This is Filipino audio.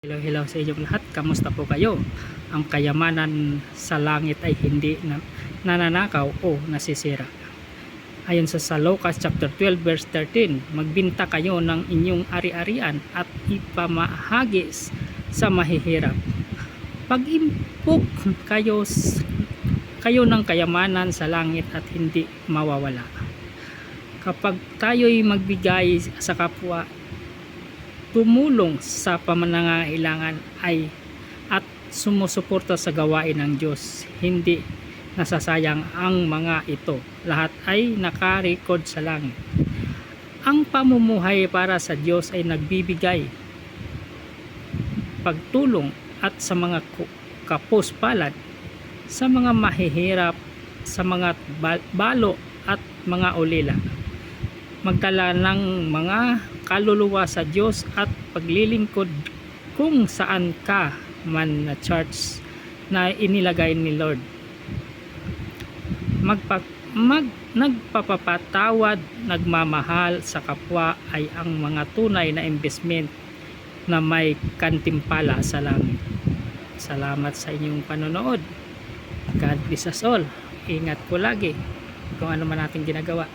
Hello sa inyong lahat. Kamusta po kayo? Ang kayamanan sa langit ay hindi nananakaw o nasisira. Ayon sa Lucas chapter 12 verse 13, magbinta kayo ng inyong ari-arian at ipamahagis sa mahihirap. Pag-impok kayo ng kayamanan sa langit at hindi mawawala. Kapag tayo'y magbigay sa kapwa, tumulong sa pamangangailangan at sumusuporta sa gawain ng Diyos, hindi nasasayang ang mga ito. Lahat ay nakarecord sa langit. Ang pamumuhay para sa Diyos ay nagbibigay pagtulong at sa mga kapuspalad, sa mga mahihirap, sa mga balo at mga ulila. Magdala ng mga kaluluwa sa Diyos at paglilingkod kung saan ka man na church na inilagay ni Lord. Nagpapatawad, nagmamahal sa kapwa ay ang mga tunay na investment na may kantimpala sa langit. Salamat sa inyong panonood. God bless us all. Ingat po lagi kung ano man natin ginagawa.